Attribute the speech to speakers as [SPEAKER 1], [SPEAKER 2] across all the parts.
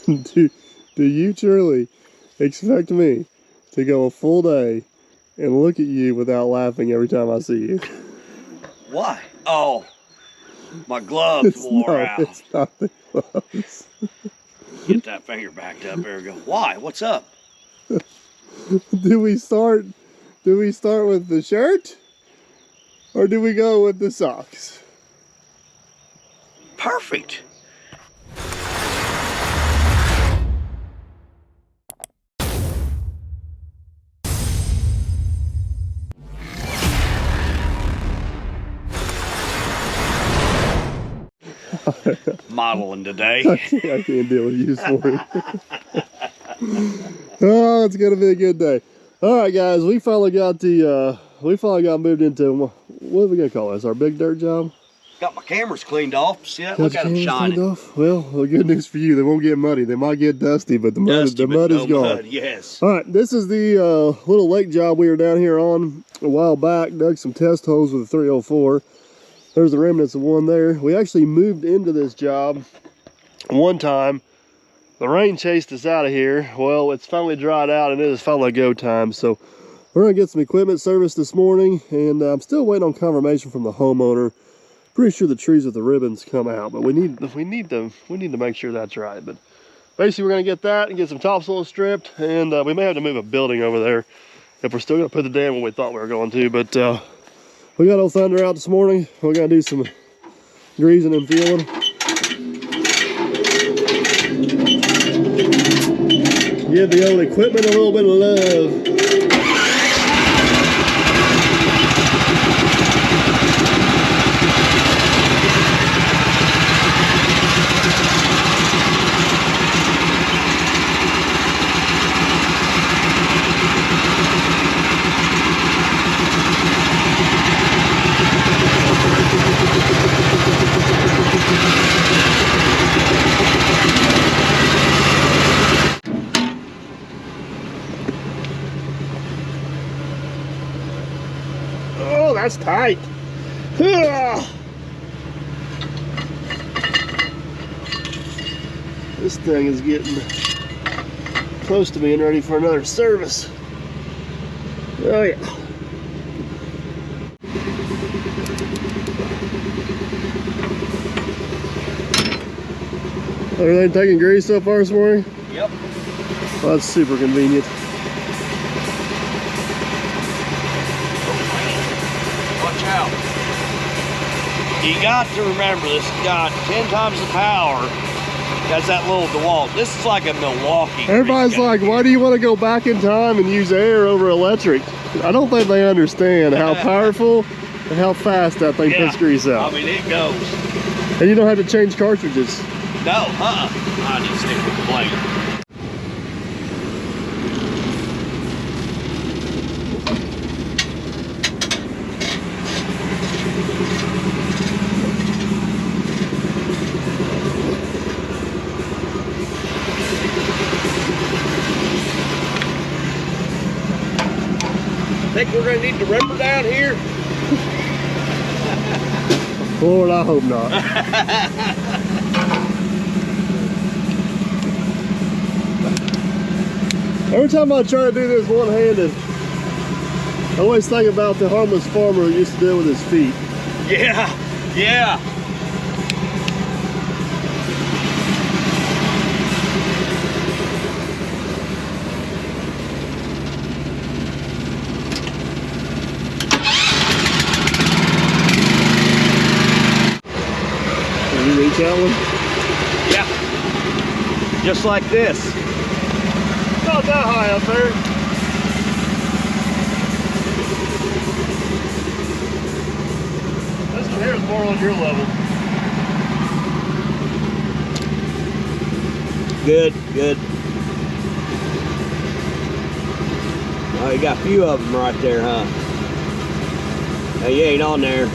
[SPEAKER 1] do you truly expect me to go a full day and look at you without laughing every time I see you?
[SPEAKER 2] Why? Oh, my gloves wore out.
[SPEAKER 1] It's not the gloves.
[SPEAKER 2] Get that finger backed up. There we go. Why? What's up?
[SPEAKER 1] Do we start with the shirt? Or do we go with the socks?
[SPEAKER 2] Perfect. Modeling today.
[SPEAKER 1] I can't deal with you this morning. Oh, it's gonna be a good day. All right, guys, we finally got moved into, what are we gonna call this? Our big dirt job?
[SPEAKER 2] Got my cameras cleaned off. See that? Look at them shining.
[SPEAKER 1] Well, good news for you. They won't get muddy. They might get dusty, but the mud is gone.
[SPEAKER 2] Mud, yes.
[SPEAKER 1] All right, this is the little lake job we were down here on a while back. Dug some test holes with a 304. There's the remnants of one there. We actually moved into this job one time. The rain chased us out of here. Well, it's finally dried out and it is finally go time. So we're gonna get some equipment service this morning, and I'm still waiting on confirmation from the homeowner. Pretty sure the trees with the ribbons come out, but we need to make sure that's right. But basically, we're gonna get that and get some topsoil stripped, and we may have to move a building over there if we're still gonna put the dam when we thought we were going to. But we got old Thunder out this morning. We're gonna do some greasing and fueling. Give the old equipment a little bit of love. Oh, that's tight. This thing is getting close to being ready for another service. Oh yeah. Everything taking grease so far this morning?
[SPEAKER 2] Yep.
[SPEAKER 1] Well, that's super convenient.
[SPEAKER 2] Watch out. You got to remember, this has got 10 times the power. That's that little DeWalt. This is like a Milwaukee.
[SPEAKER 1] Everybody's like, why do you want to go back in time and use air over electric? I don't think they understand how powerful and how fast that thing puts grease out.
[SPEAKER 2] I mean, it goes.
[SPEAKER 1] And you don't have to change cartridges.
[SPEAKER 2] No, I just stick with the blade. Think we're gonna need the ripper down here?
[SPEAKER 1] Lord, I hope not. Every time I try to do this one-handed, I always think about the harmless farmer who used to do it with his feet.
[SPEAKER 2] Yeah, yeah.
[SPEAKER 1] Can you reach that one?
[SPEAKER 2] Yeah. Just like this.
[SPEAKER 1] Not that high up there. This one here is more on your level.
[SPEAKER 2] Good, good. Oh, you got a few of them right there, huh? Now you ain't on there.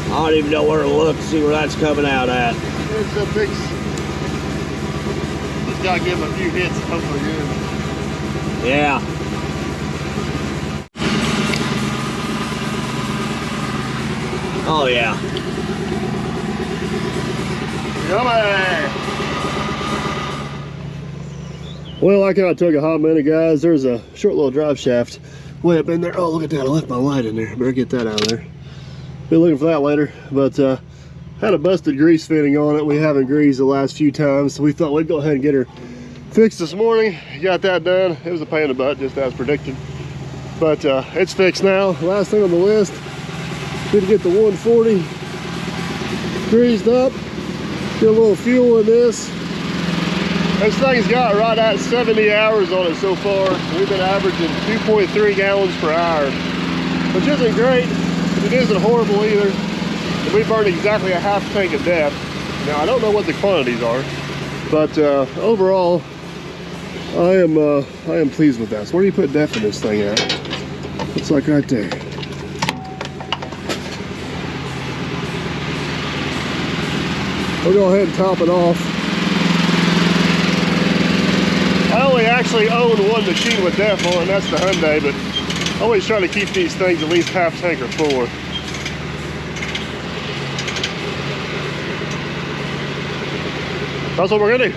[SPEAKER 2] I don't even know where to look to see where that's coming out at.
[SPEAKER 1] It's a big. Just gotta give him a few hits and hopefully good.
[SPEAKER 2] Yeah. Oh yeah.
[SPEAKER 1] Well, I kind of took a hot minute, guys. There's a short little drive shaft way up in there. Oh, look at that. I left my light in there. Better get that out of there. Be looking for that later. But had a busted grease fitting on it. We haven't greased the last few times, so we thought we'd go ahead and get her fixed this morning. Got that done. It was a pain in the butt, just as predicted. But it's fixed now. Last thing on the list, need to get the 140 greased up. Get a little fuel in this. This thing's got right at 70 hours on it so far. We've been averaging 2.3 gallons per hour, which isn't great, but it isn't horrible either. And we burned exactly a half tank of DEF. Now, I don't know what the quantities are, but overall, I am pleased with that. So where do you put DEF in this thing at? Looks like right there. We'll go ahead and top it off. I only actually own one machine with DEF on, and that's the Hyundai, but I always try to keep these things at least half tank or fuller. That's what we're gonna do.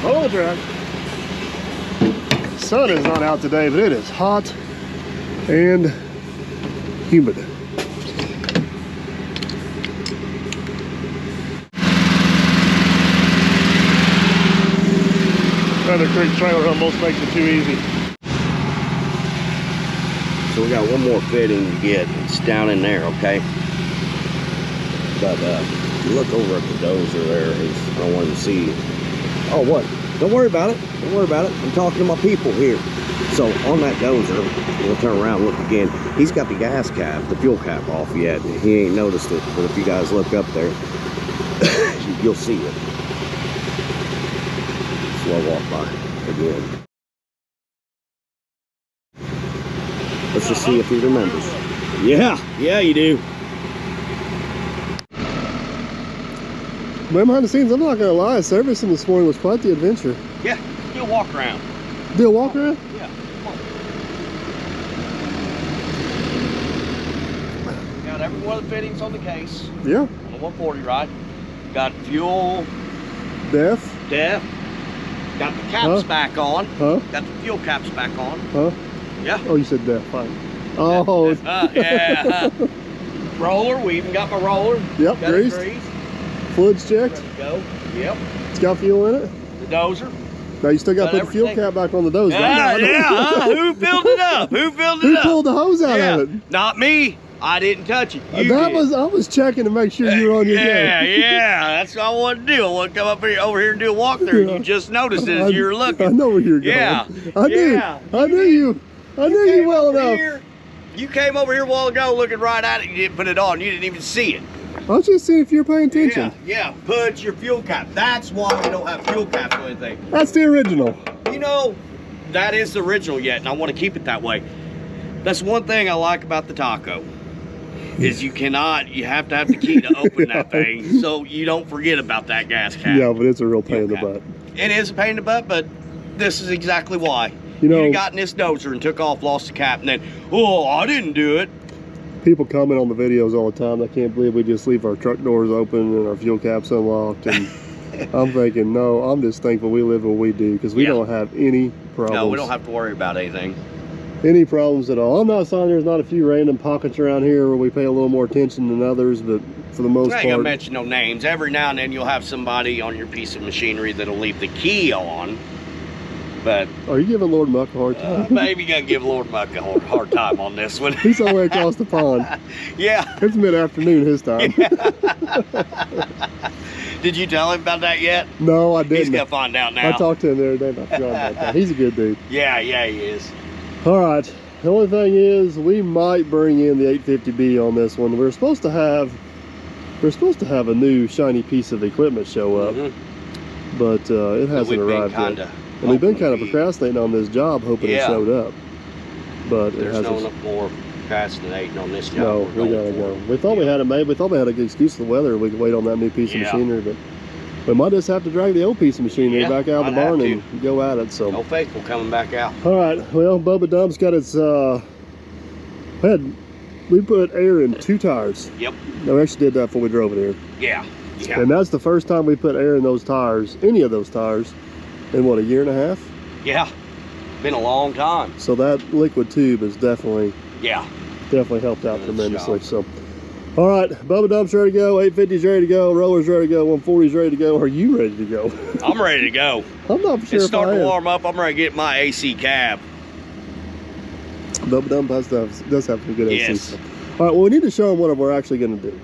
[SPEAKER 1] Oh, the track. Sun is not out today, but it is hot and humid. Feather Creek trailer almost makes it too easy.
[SPEAKER 2] So we got one more fitting to get. It's down in there, okay? But you look over at the dozer there. I don't want to see. Oh, what? Don't worry about it. Don't worry about it. I'm talking to my people here. So on that dozer, we'll turn around and look again. He's got the gas cap, the fuel cap off yet. He ain't noticed it, but if you guys look up there, you'll see it. Slow walk by again. Let's just see if he remembers. Yeah, you do.
[SPEAKER 1] Man, behind the scenes, I'm not gonna lie, servicing this morning was quite the adventure.
[SPEAKER 2] Yeah, do a walk around.
[SPEAKER 1] Do a walk around?
[SPEAKER 2] Yeah, come on. Got every one of the fittings on the case.
[SPEAKER 1] Yeah.
[SPEAKER 2] On the 140, right? Got fuel.
[SPEAKER 1] DEF.
[SPEAKER 2] Got the caps back on.
[SPEAKER 1] Huh?
[SPEAKER 2] Got the fuel caps back on.
[SPEAKER 1] Huh?
[SPEAKER 2] Yeah.
[SPEAKER 1] Oh, you said DEF. Fine. Oh.
[SPEAKER 2] Yeah. Roller. We even got my roller.
[SPEAKER 1] Yep.
[SPEAKER 2] Got
[SPEAKER 1] Greased. Fluids checked.
[SPEAKER 2] Ready to go. Yep.
[SPEAKER 1] It's got fuel in it.
[SPEAKER 2] The dozer.
[SPEAKER 1] Now you still got to put the fuel cap back on the dozer.
[SPEAKER 2] Yeah. Who filled it up? Who filled it up?
[SPEAKER 1] Who pulled the hose out of it?
[SPEAKER 2] Not me. I didn't touch it. You
[SPEAKER 1] I
[SPEAKER 2] did.
[SPEAKER 1] was checking to make sure you were on your game.
[SPEAKER 2] Yeah. That's what I wanted to do. I want to come up here, over here and do a walkthrough. And you just noticed it as you were looking.
[SPEAKER 1] I know where you're going.
[SPEAKER 2] Yeah.
[SPEAKER 1] I knew you well enough.
[SPEAKER 2] Here, you came over here a while ago looking right at it. You didn't put it on. You didn't even see it.
[SPEAKER 1] I was just seeing if you're paying attention.
[SPEAKER 2] Yeah. Put your fuel cap. That's why we don't have fuel caps or anything.
[SPEAKER 1] That's the original.
[SPEAKER 2] You know, that is the original yet, and I want to keep it that way. That's one thing I like about the Taco. Is you have to have the key to open that thing, so you don't forget about that gas cap.
[SPEAKER 1] Yeah, but it's a real pain in the butt.
[SPEAKER 2] It is a pain in the butt, but this is exactly why.
[SPEAKER 1] You know,
[SPEAKER 2] you'd gotten this dozer and took off, lost the cap, and then, oh, I didn't do it.
[SPEAKER 1] People comment on the videos all the time. I can't believe we just leave our truck doors open and our fuel caps unlocked. And I'm thinking, no, I'm just thankful we live what we do, because we don't have any problems.
[SPEAKER 2] No, we don't have to worry about anything.
[SPEAKER 1] Any problems at all. I'm not saying there's not a few random pockets around here where we pay a little more attention than others, but for the most part. I ain't
[SPEAKER 2] gonna mention no names. Every now and then you'll have somebody on your piece of machinery that'll leave the key on. But
[SPEAKER 1] are you giving Lord Muck a hard time?
[SPEAKER 2] Maybe gonna give Lord Muck a hard time on this one.
[SPEAKER 1] He's all the way across the pond.
[SPEAKER 2] Yeah.
[SPEAKER 1] It's mid-afternoon his time.
[SPEAKER 2] Did you tell him about that yet?
[SPEAKER 1] No, I didn't.
[SPEAKER 2] He's gonna find out now.
[SPEAKER 1] I talked to him the other day, but I forgot about that. He's a good dude.
[SPEAKER 2] Yeah, he is.
[SPEAKER 1] All right. The only thing is, we might bring in the 850B on this one. We're supposed to have a new shiny piece of equipment show up, but it hasn't arrived yet. And we've been kind of procrastinating on this job, hoping it showed up. But
[SPEAKER 2] there's
[SPEAKER 1] it hasn't.
[SPEAKER 2] no more procrastinating on this job.
[SPEAKER 1] No, we gotta go. We thought we had it made. We thought we had a good excuse for the weather. We could wait on that new piece of machinery, but we might just have to drag the old piece of machinery back out of the barn and go at it. So
[SPEAKER 2] no faithful coming back out.
[SPEAKER 1] All right. Well, Bubba Dump's got its we put air in 2 tires.
[SPEAKER 2] Yep.
[SPEAKER 1] No, we actually did that before we drove it here.
[SPEAKER 2] Yeah. Yeah.
[SPEAKER 1] And that's the first time we put air in those tires, any of those tires, in what, a year and a half?
[SPEAKER 2] Yeah. Been a long time.
[SPEAKER 1] So that liquid tube has definitely helped out tremendously. So, all right, Bubba Dump's ready to go, 850's ready to go, roller's ready to go, 140's ready to go. Are you ready to go?
[SPEAKER 2] I'm ready to go.
[SPEAKER 1] I'm not sure.
[SPEAKER 2] It's starting to warm up. I'm ready to get my AC cab.
[SPEAKER 1] Bubba Dump does have some good AC.
[SPEAKER 2] Yes.
[SPEAKER 1] All right, well, we need to show them what we're actually going to do.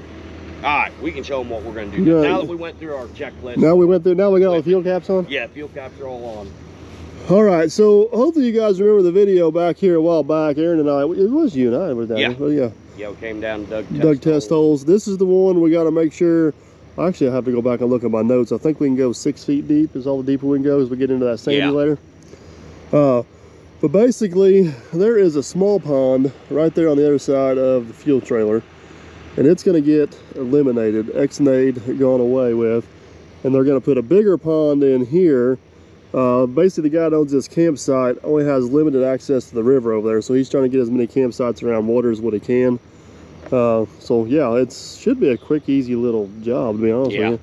[SPEAKER 2] All right, we can show them what we're going to do. Now that we went through our checklist.
[SPEAKER 1] Now we got all the fuel caps on?
[SPEAKER 2] Yeah, fuel caps are all on.
[SPEAKER 1] All right, so hopefully you guys remember the video back here a while back. Aaron and I, it was you and I were down there. But yeah.
[SPEAKER 2] Yeah, we came down and
[SPEAKER 1] dug test holes. This is the one we got to make sure. Actually, I have to go back and look at my notes. I think we can go 6 feet deep is all the deeper we can go as we get into that sandy later. But basically, there is a small pond right there on the other side of the fuel trailer. And it's going to get eliminated, ex-nade gone away with. And they're going to put a bigger pond in here. Basically, the guy that owns this campsite only has limited access to the river over there. So he's trying to get as many campsites around water as what he can. So yeah, it should be a quick, easy little job, to be honest with you.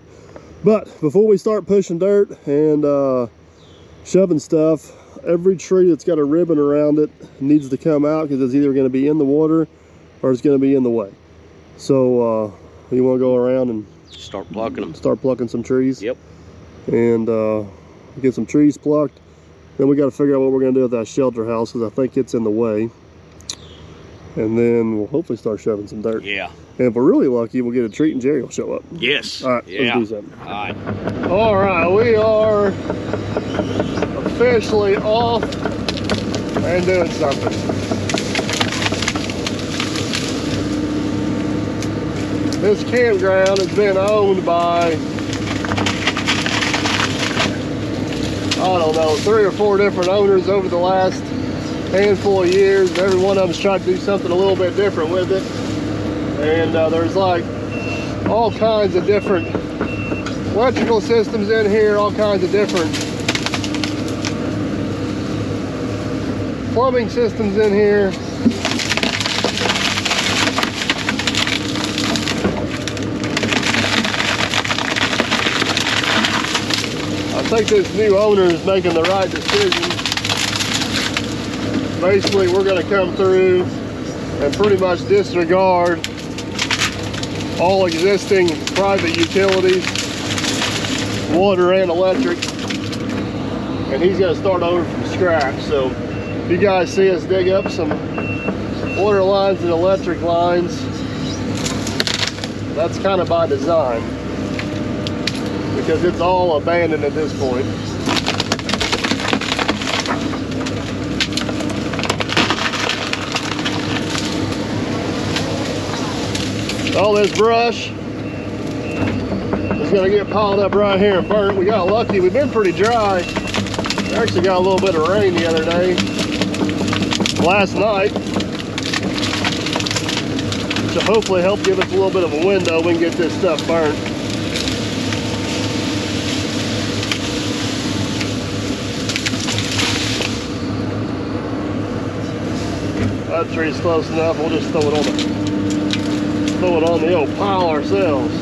[SPEAKER 1] But before we start pushing dirt and shoving stuff, every tree that's got a ribbon around it needs to come out because it's either going to be in the water or it's going to be in the way. So you want to go around and
[SPEAKER 2] start plucking them.
[SPEAKER 1] Start plucking some trees.
[SPEAKER 2] Yep.
[SPEAKER 1] And get some trees plucked. Then we got to figure out what we're going to do with that shelter house because I think it's in the way. And then we'll hopefully start shoving some dirt.
[SPEAKER 2] Yeah.
[SPEAKER 1] And if we're really lucky, we'll get a treat and Jerry will show up.
[SPEAKER 2] Yes.
[SPEAKER 1] All right, let's do something.
[SPEAKER 2] All right.
[SPEAKER 1] All right, we are officially off and doing something. This campground has been owned by, I don't know, 3 or 4 different owners over the last handful of years. And every one of them's tried to do something a little bit different with it. And there's like all kinds of different electrical systems in here, all kinds of different plumbing systems in here. I think this new owner is making the right decision. Basically, we're going to come through and pretty much disregard all existing private utilities, water and electric, and he's going to start over from scratch. So if you guys see us dig up some water lines and electric lines, that's kind of by design because it's all abandoned at this point. All this brush is going to get piled up right here and burnt. We got lucky. We've been pretty dry. We actually got a little bit of rain the other day, last night, to hopefully help give us a little bit of a window. We can get this stuff burnt. That tree's close enough. We'll just throw it on the old pile ourselves.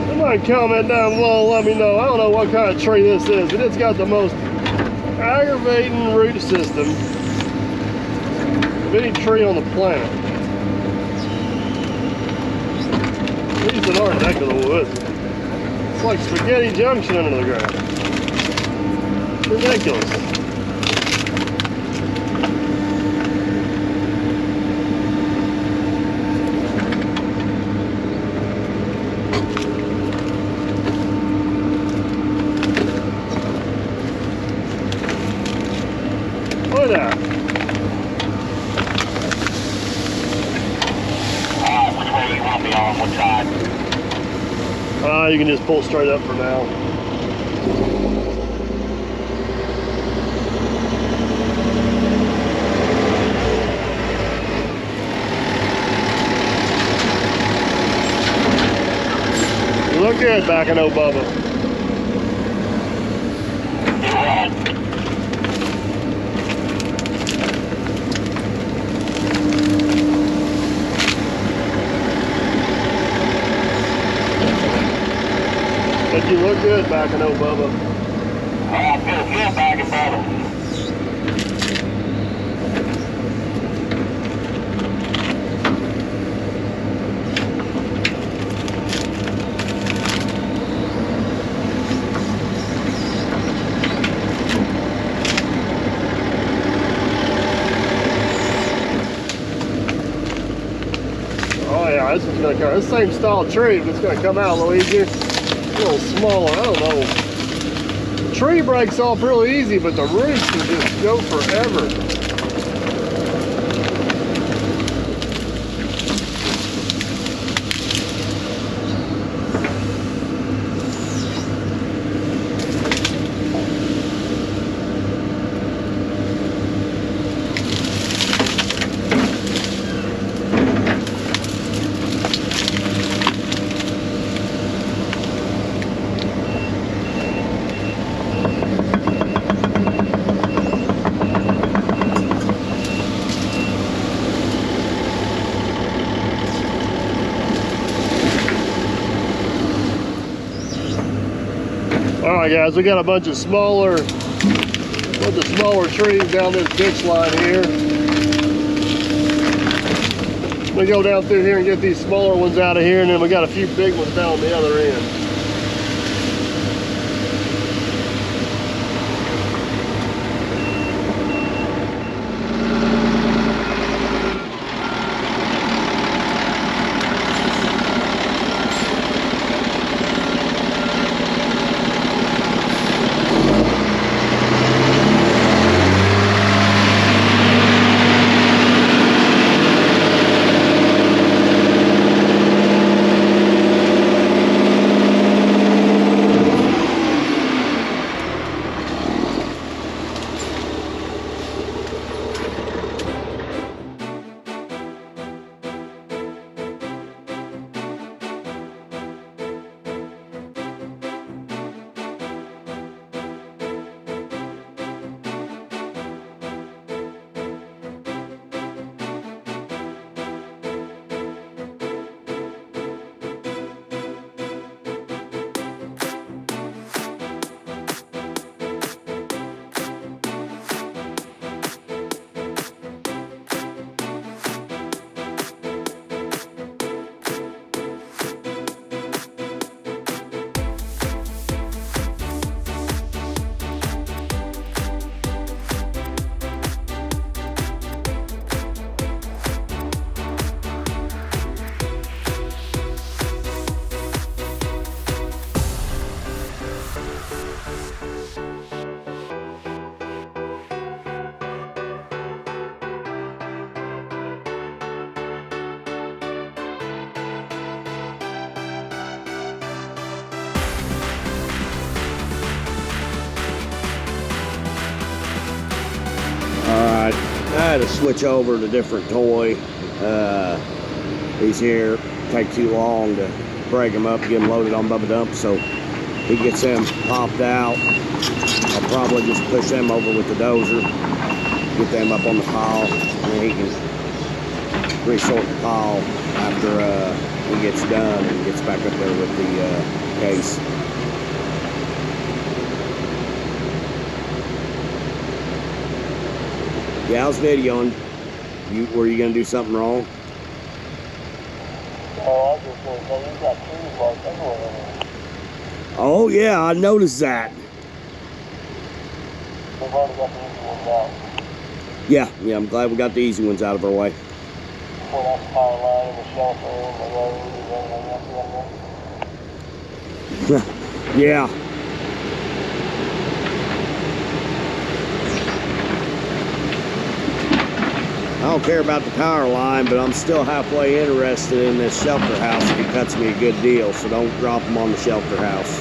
[SPEAKER 1] Somebody comment down below and let me know. I don't know what kind of tree this is, but it's got the most aggravating root system of any tree on the planet. These that aren't neck of the woods. It's like spaghetti junction under the ground. It's ridiculous. Look at that.
[SPEAKER 3] Which way you want me on? What side?
[SPEAKER 1] You can just pull straight up for now. look good back in old Bubba. But you look good back in old Bubba.
[SPEAKER 3] I feel good back in Bubba.
[SPEAKER 1] Oh yeah, this is gonna come. This same style tree, but it's gonna come out a little easier. A little smaller. I don't know. The tree breaks off real easy, but the roots can just go forever. Alright guys, we got a bunch of smaller trees down this ditch line here. We go down through here and get these smaller ones out of here, and then we got a few big ones down on the other end.
[SPEAKER 2] I had to switch over to different toy. These here take too long to break them up, get them loaded on Bubba Dump, so he gets them popped out. I'll probably just push them over with the dozer, get them up on the pile, and then he can resort the pile after he gets done and gets back up there with the case. Yeah, I was videoing. Were you gonna do something wrong?
[SPEAKER 3] Oh, I just want to say you got trees like everywhere.
[SPEAKER 2] Oh yeah, I noticed that.
[SPEAKER 3] We've already got the easy ones out.
[SPEAKER 2] Yeah, I'm glad we got the easy ones out of our way.
[SPEAKER 3] Pull out the power line and the shelter and the road and everything else.
[SPEAKER 2] Yeah. I don't care about the power line, but I'm still halfway interested in this shelter house if he cuts me a good deal, so don't drop him on the shelter house.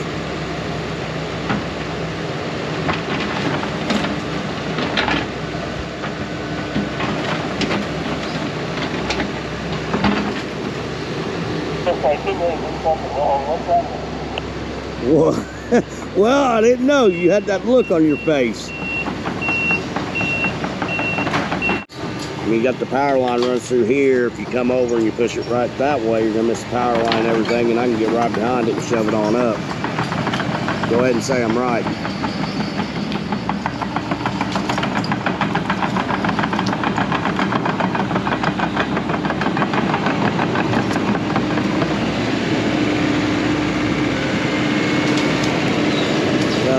[SPEAKER 3] Looks like he may do something wrong. What's happening?
[SPEAKER 2] Well, I didn't know you had that look on your face. You got the power line runs through here. If you come over and you push it right that way, you're gonna miss the power line and everything, and I can get right behind it and shove it on up. Go ahead and say I'm right.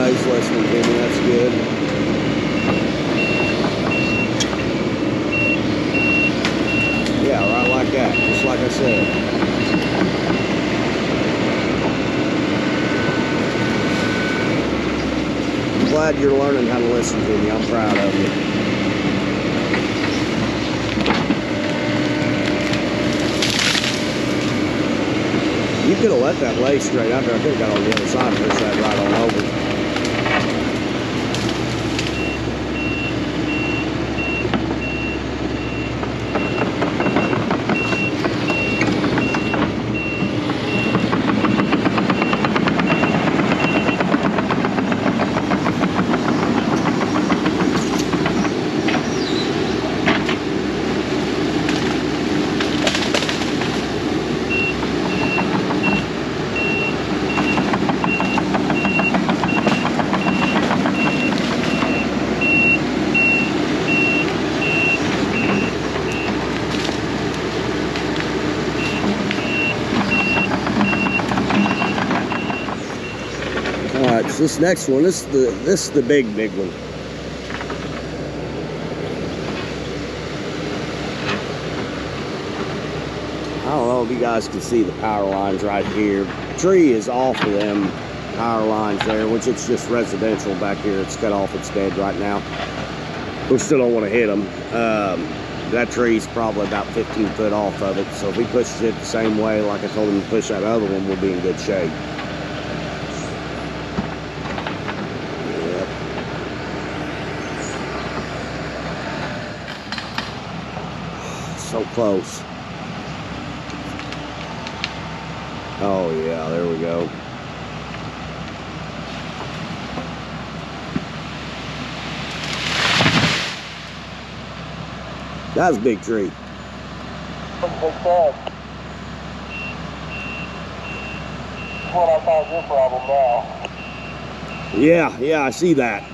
[SPEAKER 2] He's listening to me, that's good. Yeah, right like that, just like I said. I'm glad you're learning how to listen to me. I'm proud of you. You could have let that lay straight out there. I could have got on the other side and pushed that right on over. Alright, so this next one, this is the big one. I don't know if you guys can see the power lines right here. The tree is off of them power lines there, which it's just residential back here. It's cut off its dead right now. We still don't want to hit them. That tree's probably about 15 foot off of it, so if we push it the same way like I told him to push that other one, we'll be in good shape. So close. Oh yeah, there we go. That's a big tree.
[SPEAKER 3] Big bag. That's what I found your problem now.
[SPEAKER 2] Yeah, I see that.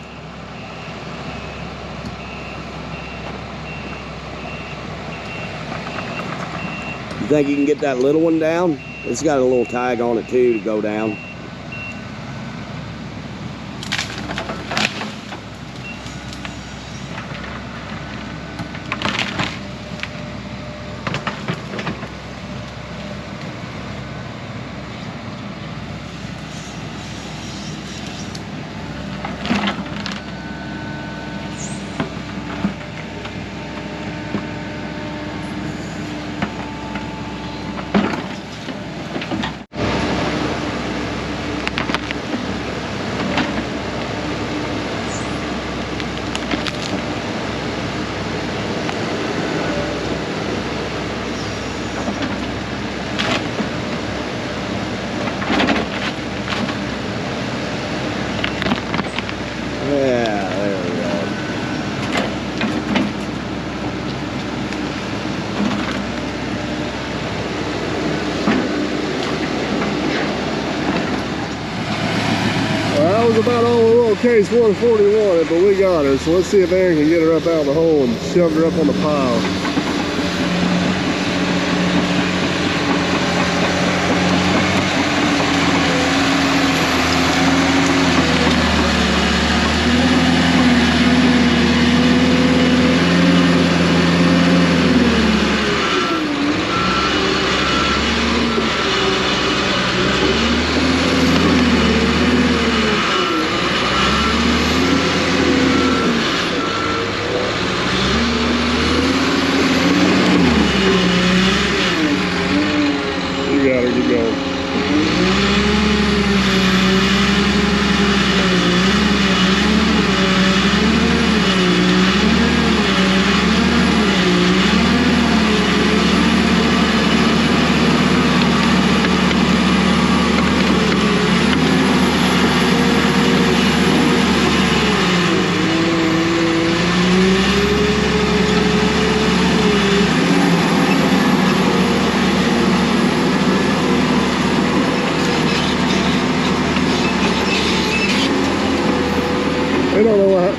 [SPEAKER 2] You think you can get that little one down? It's got a little tag on it too to go down.
[SPEAKER 1] About all the little case 140 wanted, but we got her. So let's see if Aaron can get her up out of the hole and shove her up on the pile.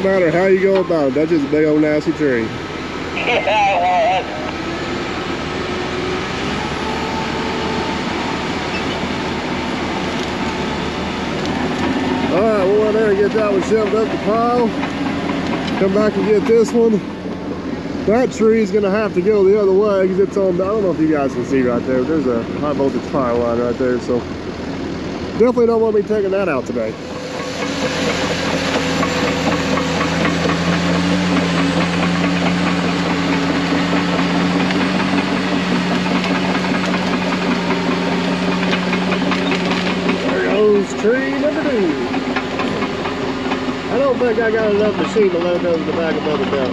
[SPEAKER 1] Don't matter how you go about it, that's just a big old nasty tree.
[SPEAKER 3] Yeah, well,
[SPEAKER 1] Alright, we'll go in there and get that one shoved up the pile. Come back and get this one. That tree is going to have to go the other way because it's on, I don't know if you guys can see right there, there's a high voltage power line right there, so definitely don't want me taking that out today. There goes tree number 2. I don't think I got enough machine to load those in the back above the belt.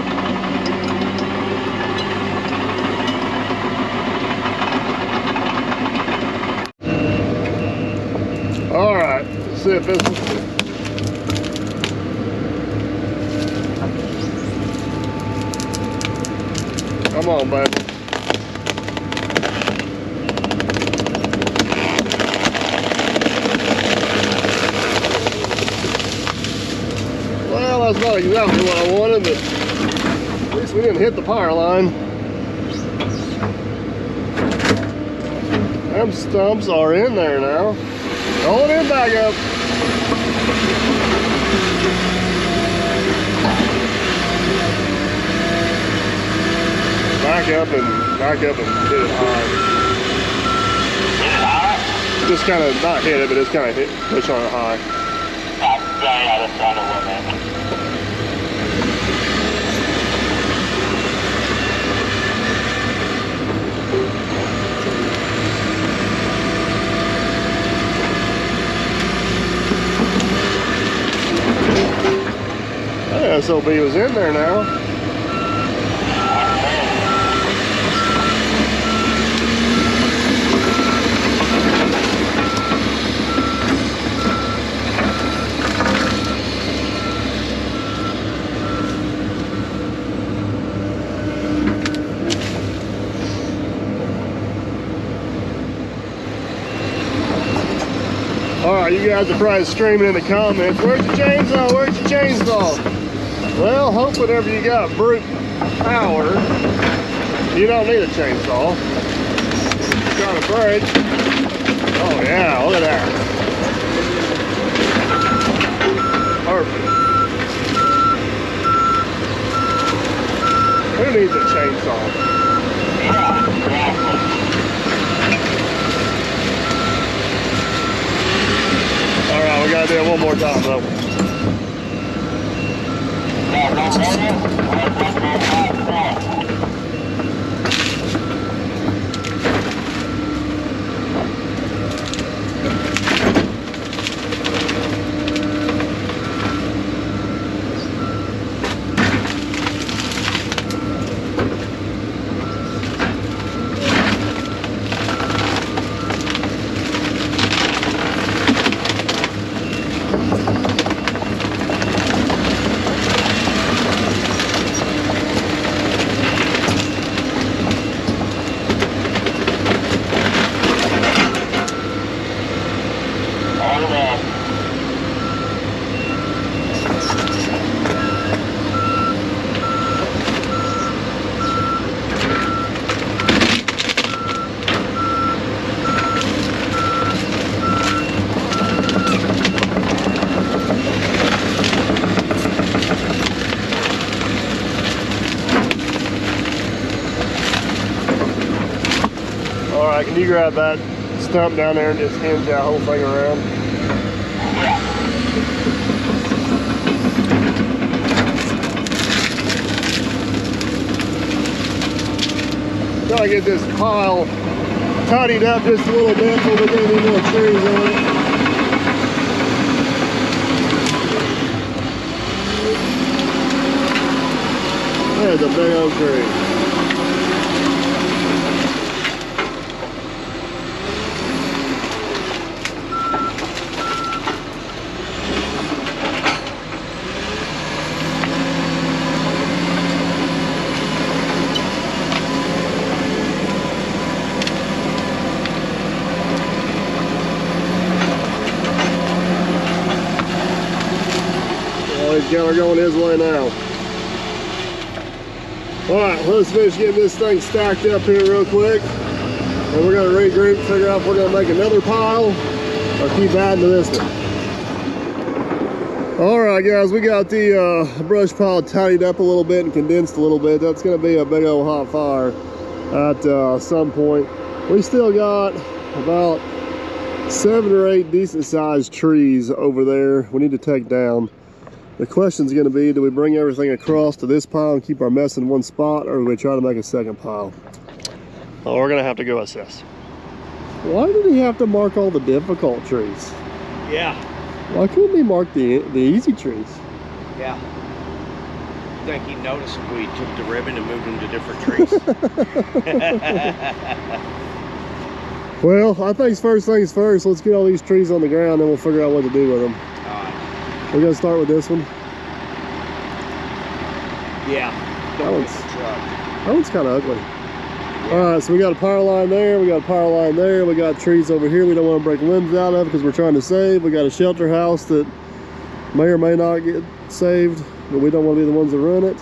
[SPEAKER 1] Alright, let's see if this is... Come on, baby. Well, that's not exactly what I wanted, but at least we didn't hit the power line. Them stumps are in there now. Hold it back up. Back up and hit it high. Just kind of not hit it, but just kind of push on it high.
[SPEAKER 3] yeah, that's not a woman.
[SPEAKER 1] That SOB was in there now. Alright, you guys are probably screaming in the comments, where's your chainsaw, where's your chainsaw? Well, hope whenever you got brute power, you don't need a chainsaw. It's got a break. Oh yeah, look at that. Perfect. Who needs a chainsaw? Alright, we gotta do it one more time though. Alright, can you grab that stump down there and just hinge that whole thing around? Gotta get this pile tidied up just a little bit before we get any more trees on it. There's a big old tree. counter going his way now. All right, let's finish getting this thing stacked up here real quick. And we're gonna regroup, figure out if we're gonna make another pile or keep adding to this one. All right, guys, we got the brush pile tidied up a little bit and condensed a little bit. That's gonna be a big old hot fire at some point. We still got about 7 or 8 decent sized trees over there we need to take down. The question's gonna be, do we bring everything across to this pile and keep our mess in one spot, or do we try to make a second pile? Well, we're gonna have to go assess. Why did he have to mark all the difficult trees?
[SPEAKER 2] Yeah.
[SPEAKER 1] Why couldn't he mark the easy trees?
[SPEAKER 2] Yeah. I think he noticed we took the ribbon and moved them to different trees.
[SPEAKER 1] Well, I think first things first, let's get all these trees on the ground and we'll figure out what to do with them. We're gonna start with this one.
[SPEAKER 2] Yeah.
[SPEAKER 1] That one's kind of ugly. Yeah. All right, so we got a power line there, we got a power line there, we got trees over here we don't want to break limbs out of because we're trying to save. We got a shelter house that may or may not get saved, but we don't want to be the ones that run it.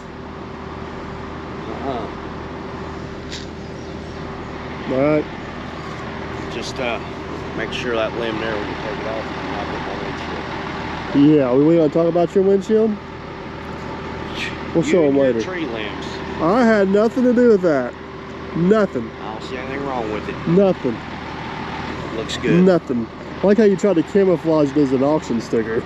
[SPEAKER 1] All right.
[SPEAKER 2] Just make sure that limb there when you take it off, knock it on windshield.
[SPEAKER 1] Yeah, we want to talk about your windshield? We'll show them later.
[SPEAKER 2] Tree limbs.
[SPEAKER 1] I had nothing to do with that. Nothing.
[SPEAKER 2] I don't see anything wrong with it.
[SPEAKER 1] Nothing.
[SPEAKER 2] Looks good.
[SPEAKER 1] Nothing. I like how you tried to camouflage it as an auction sticker.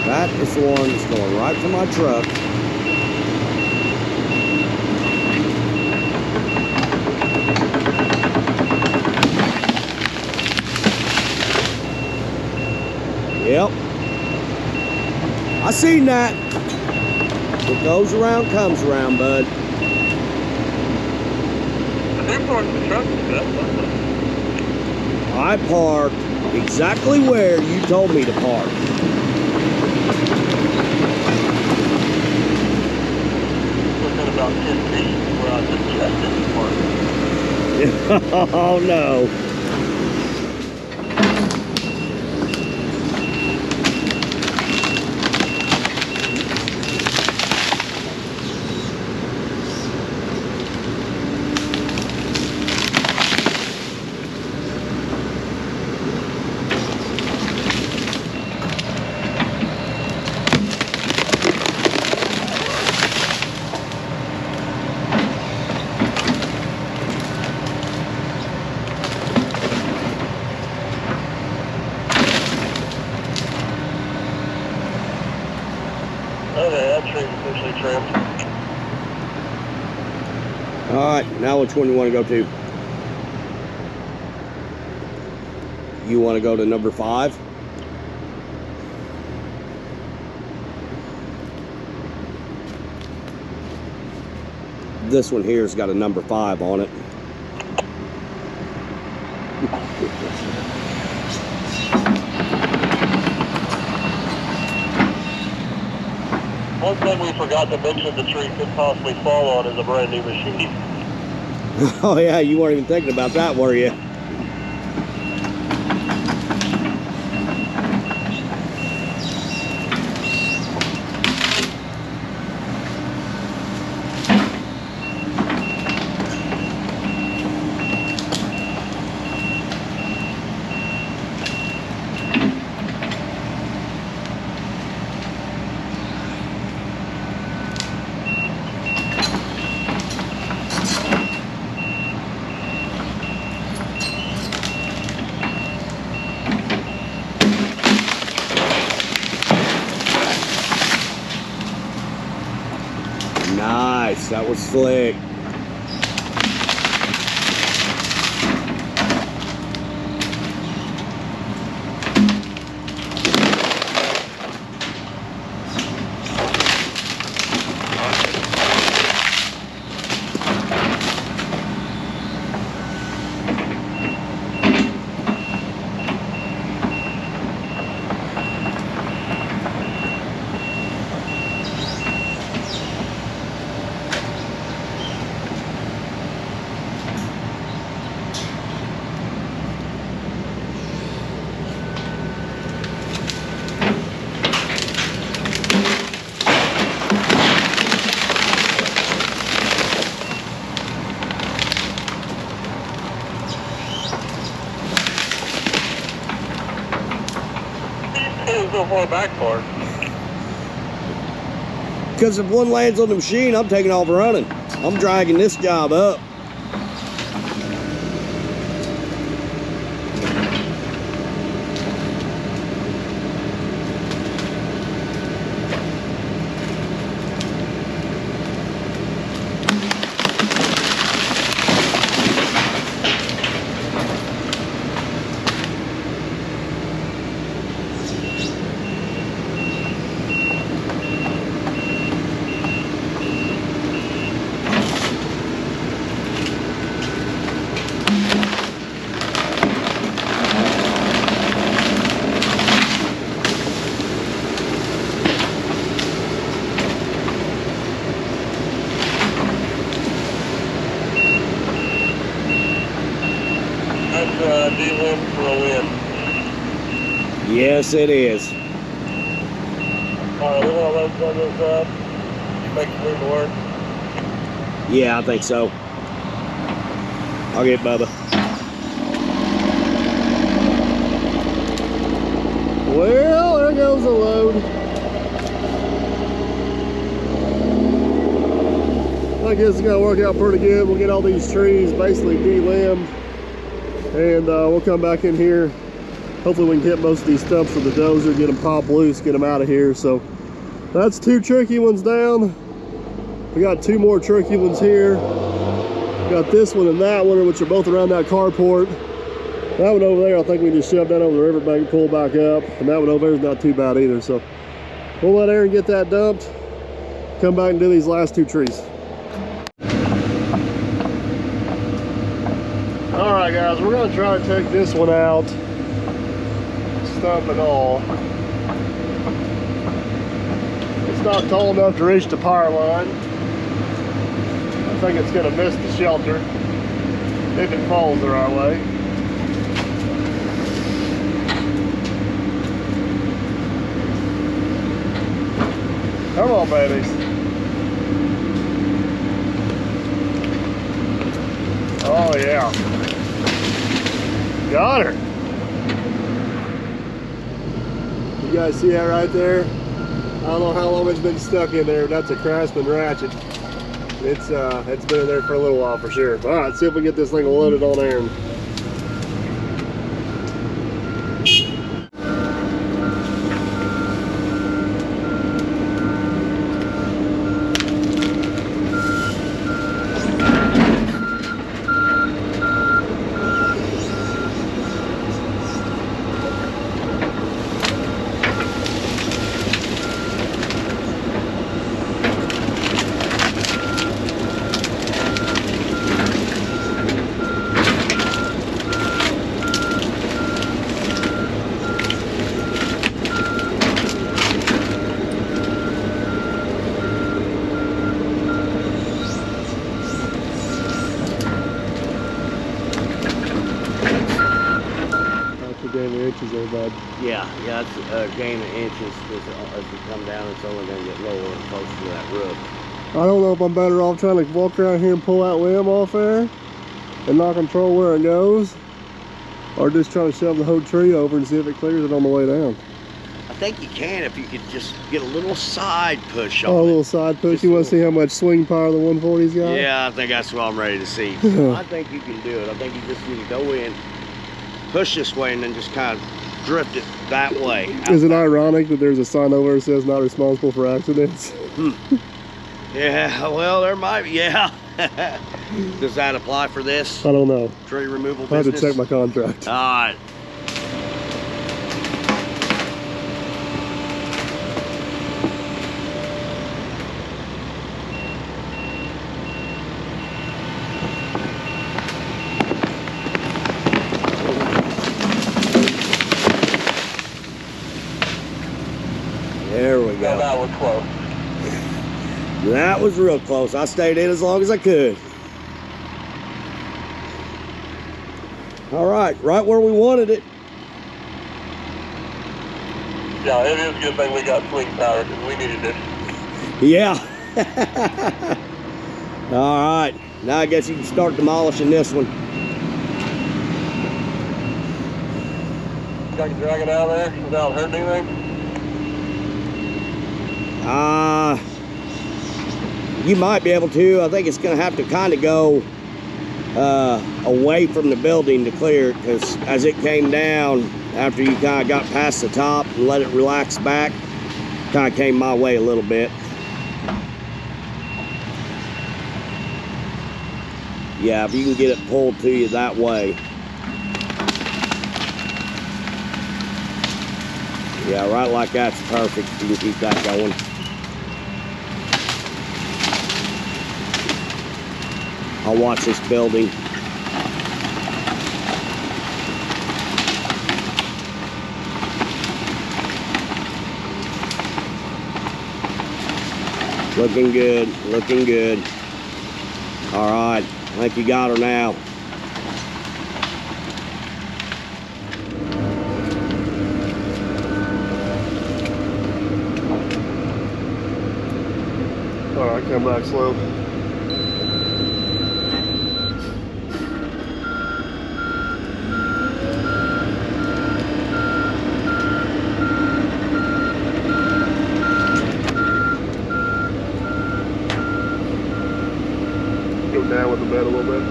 [SPEAKER 2] That is the one that's going right for my truck. Yep. I seen that. What goes around comes around, bud. I parked exactly where you told me to park.
[SPEAKER 3] Within about 10 feet where I just checked in the park.
[SPEAKER 2] Oh no.
[SPEAKER 3] Okay, that tree's officially trimmed.
[SPEAKER 2] Alright, now which one you want to go to? You want to go to number 5? This one here's got a number 5 on it.
[SPEAKER 3] One thing we forgot to mention the tree could possibly fall on is a brand new machine.
[SPEAKER 2] Oh yeah, you weren't even thinking about that, were you? Nice, that was slick.
[SPEAKER 3] lower back for?
[SPEAKER 2] Because if one lands on the machine, I'm taking off running. I'm dragging this job up.
[SPEAKER 3] D-limb for a win.
[SPEAKER 2] Yes, it is.
[SPEAKER 3] Alright, we're gonna let this up. Make it move to work.
[SPEAKER 2] Yeah, I think so. I'll get Bubba.
[SPEAKER 1] Well, there goes the load. I guess it's gonna work out pretty good. We'll get all these trees basically de-limbed, and we'll come back in here. Hopefully we can hit most of these stumps with the dozer, get them pop loose, get them out of here. So that's 2 tricky ones down. We got 2 more tricky ones here. We got this one and that one, which are both around that carport. That one over there, I think we just shoved that over the riverbank and pulled back up. And that one over there is not too bad either. So we'll let Aaron get that dumped, come back and do these last 2 trees. All right, guys, we're gonna try to take this one out, stump and all. It's not tall enough to reach the power line. I think it's gonna miss the shelter if it falls the right way. Come on, babies. Oh, yeah. Got her. You guys see that right there? I don't know how long it's been stuck in there. That's a Craftsman ratchet. It's been in there for a little while for sure. All right, let's see if we can get this thing loaded on Aaron. There, bud.
[SPEAKER 2] Yeah, it's a gain of inches. As we come down, it's only going to get lower and closer to that roof.
[SPEAKER 1] I don't know if I'm better off trying to walk around here and pull that limb off there and not control where it goes, or just try to shove the whole tree over and see if it clears it on the way down.
[SPEAKER 2] I think you can if you could just get a little side push on it.
[SPEAKER 1] Oh, a little side push. You want to see how much swing power the 140's got?
[SPEAKER 2] Yeah, I think that's what I'm ready to see. So I think you can do it. I think you just need to go in, push this way, and then just kind of drift it that way.
[SPEAKER 1] Is it ironic that there's a sign over there that says not responsible for accidents?
[SPEAKER 2] Yeah, well, there might be, yeah. Does that apply for this?
[SPEAKER 1] I don't know.
[SPEAKER 2] Tree removal
[SPEAKER 1] I have to
[SPEAKER 2] business?
[SPEAKER 1] check my contract.
[SPEAKER 2] All right. There we go.
[SPEAKER 3] Yeah, that was close.
[SPEAKER 2] That was real close. I stayed in as long as I could. All right, right where we wanted it.
[SPEAKER 3] Yeah, it is a good thing we got swing power because we needed it.
[SPEAKER 2] Yeah. All right, now I guess you can start demolishing this one.
[SPEAKER 3] I can drag it out of there without hurting anything.
[SPEAKER 2] You might be able to. I think it's going to have to kind of go away from the building to clear it, because as it came down, after you kind of got past the top and let it relax back, kind of came my way a little bit. Yeah, if you can get it pulled to you that way. Yeah, right like that's perfect. You can keep that going. I'll watch this building. Looking good, looking good. All right, I think you got her now.
[SPEAKER 1] All right, come back slow. Go down with the bed a little bit.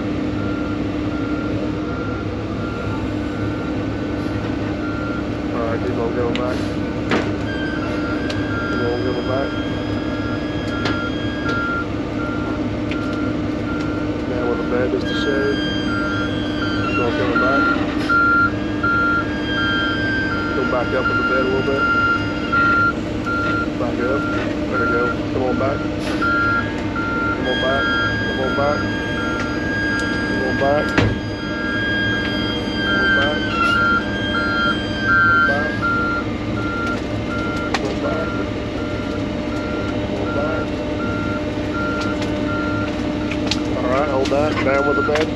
[SPEAKER 1] All right, keep on going back. Keep on going back. Down with the bed just a shade. Keep on coming back. Go back up with the bed a little bit. Back up. There we go. Come on back. Come on back. Come on back. Come on back. Come on back. Come on back. Come on back. All right, hold that. Down with the bed.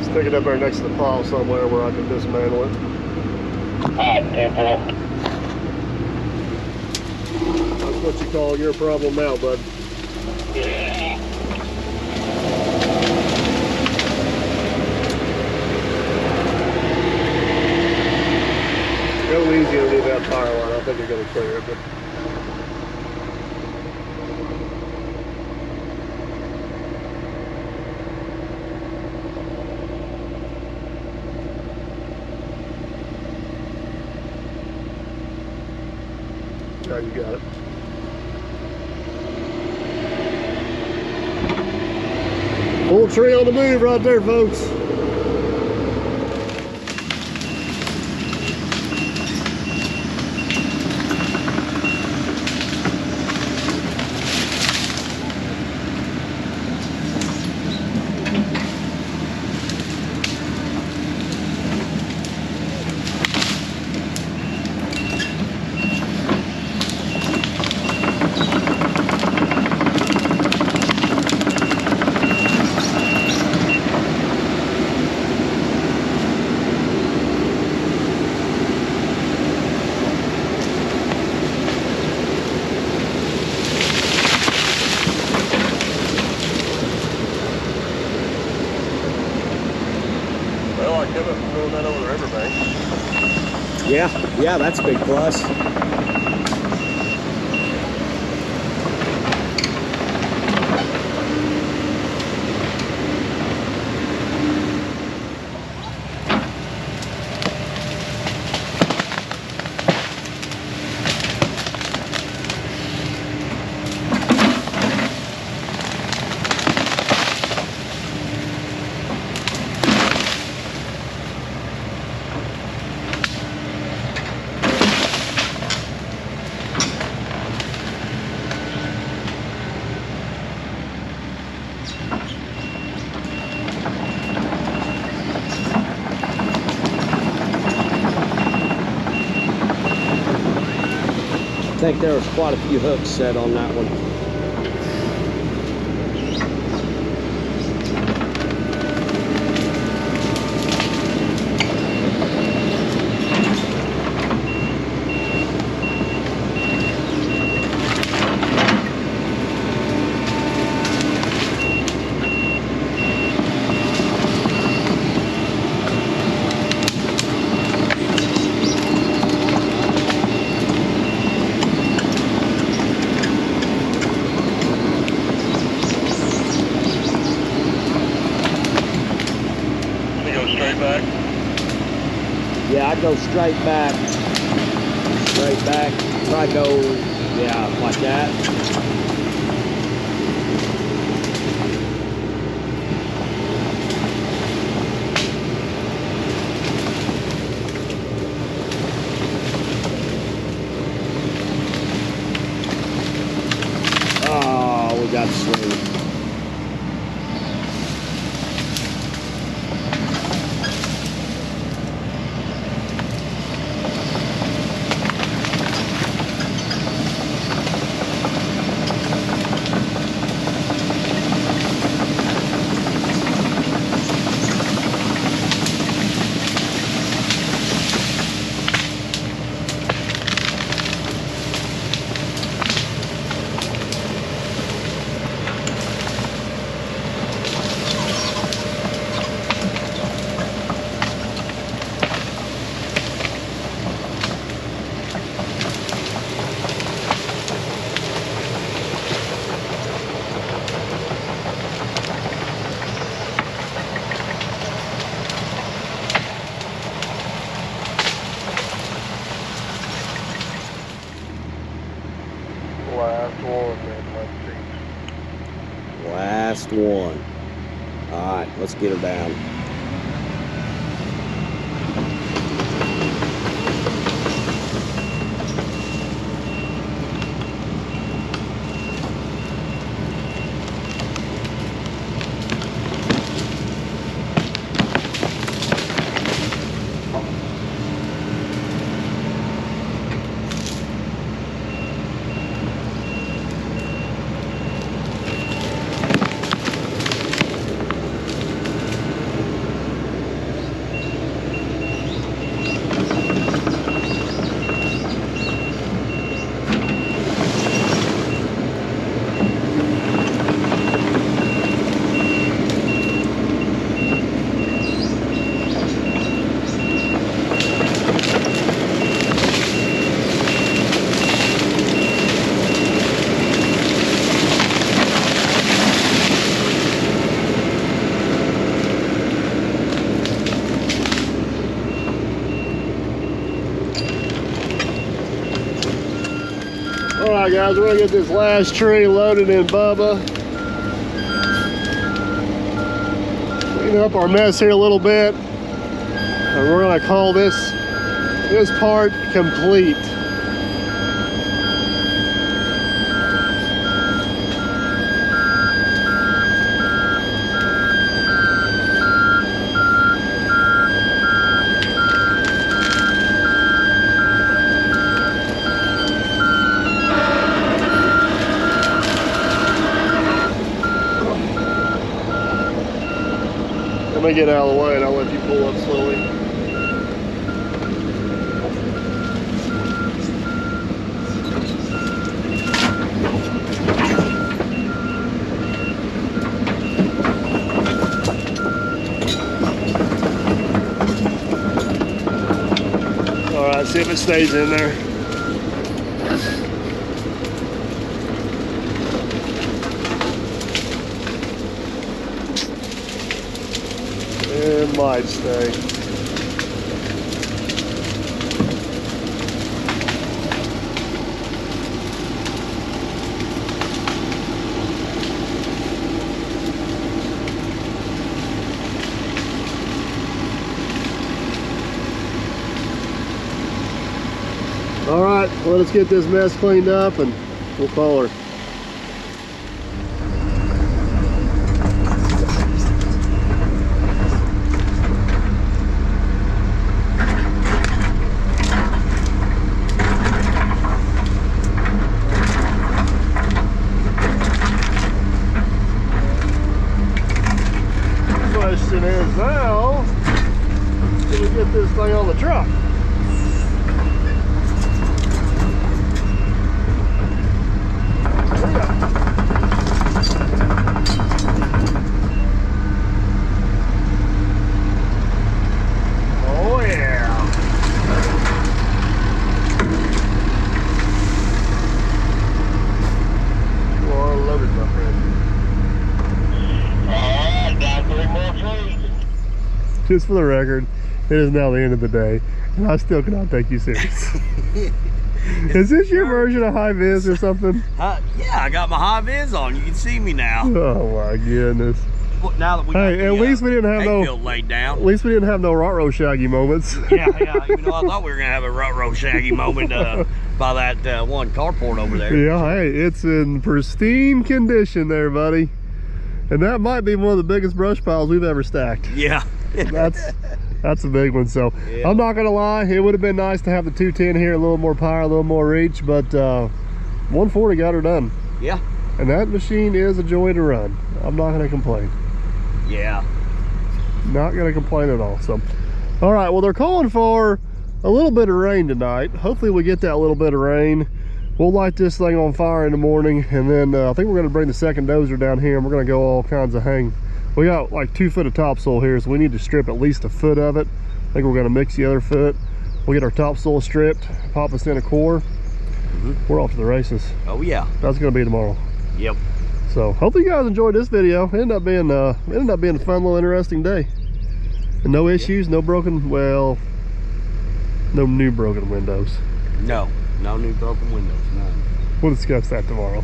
[SPEAKER 1] Stick it up there next to the pile somewhere where I can dismantle it.
[SPEAKER 3] Alright, 10-4.
[SPEAKER 1] That's what you call your problem now, bud.
[SPEAKER 3] Yeah.
[SPEAKER 1] Go easy underneath that power line. I think you're going to clear it. But yeah, you got it. Full tree on the move right there, folks. Well, I kept it from going that over the riverbank.
[SPEAKER 2] Yeah, that's a big plus. I think there was quite a few hooks set on that one.
[SPEAKER 1] back.
[SPEAKER 2] Yeah, I'd go straight back. Straight back. Try to go, yeah, like that. Oh, we got sleep. Last one. All right, let's get her down.
[SPEAKER 1] Alright guys, we're gonna get this last tree loaded in Bubba. Clean up our mess here a little bit. And we're gonna call this part complete. Let me get out of the way and I'll let you pull up slowly. All right, see if it stays in there. It might stay. All right, well, let's get this mess cleaned up and we'll call her. Question is now, can we get this thing on the truck? Oh yeah. You are loaded, my friend.
[SPEAKER 3] Alright, got 3 more trees.
[SPEAKER 1] Just for the record, it is now the end of the day, and I still cannot take you serious. Is this your version of high vis or something?
[SPEAKER 2] Yeah, I got my high vis on. You can see me now.
[SPEAKER 1] Oh my goodness.
[SPEAKER 2] Well, now that we got
[SPEAKER 1] Hey, at least we didn't have
[SPEAKER 2] hayfield laid down.
[SPEAKER 1] At least we didn't have no rot-row shaggy moments.
[SPEAKER 2] Yeah. Even though I thought we were gonna have a rut-row shaggy moment by that one carport over there.
[SPEAKER 1] Yeah, hey, it's in pristine condition there, buddy. And that might be one of the biggest brush piles we've ever stacked.
[SPEAKER 2] Yeah.
[SPEAKER 1] That's a big one. So yeah. I'm not gonna lie, it would have been nice to have the 210 here, a little more power, a little more reach, but 140 got her done.
[SPEAKER 2] Yeah.
[SPEAKER 1] And that machine is a joy to run. I'm not gonna complain.
[SPEAKER 2] Yeah.
[SPEAKER 1] Not gonna complain at all. So, all right, well, they're calling for a little bit of rain tonight. Hopefully we get that little bit of rain. We'll light this thing on fire in the morning, and then I think we're gonna bring the second dozer down here, and we're gonna go all kinds of hang. We got like 2 foot of topsoil here, so we need to strip at least a foot of it. I think we're gonna mix the other foot. We'll get our topsoil stripped, pop us in a core. We're off to the races.
[SPEAKER 2] Oh yeah.
[SPEAKER 1] That's gonna be tomorrow.
[SPEAKER 2] Yep.
[SPEAKER 1] So hopefully you guys enjoyed this video. It ended up being a fun little interesting day. And no issues, no broken, well, no new broken windows.
[SPEAKER 2] No new broken windows, none.
[SPEAKER 1] We'll discuss that tomorrow.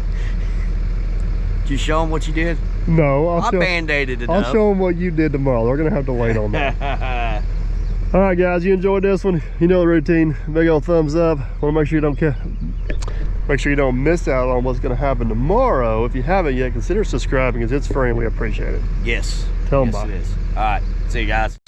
[SPEAKER 2] Did you show them what you did?
[SPEAKER 1] No,
[SPEAKER 2] I band-aided it
[SPEAKER 1] I'll
[SPEAKER 2] up.
[SPEAKER 1] show them what you did tomorrow. They're gonna have to wait on that. All right, guys, you enjoyed this one. You know the routine. Big old thumbs up. Want to make sure you don't miss out on what's going to happen tomorrow. If you haven't yet, consider subscribing, because it's free and we appreciate it.
[SPEAKER 2] Yes.
[SPEAKER 1] Tell them
[SPEAKER 2] yes,
[SPEAKER 1] bye.
[SPEAKER 2] It is. All right. See you guys.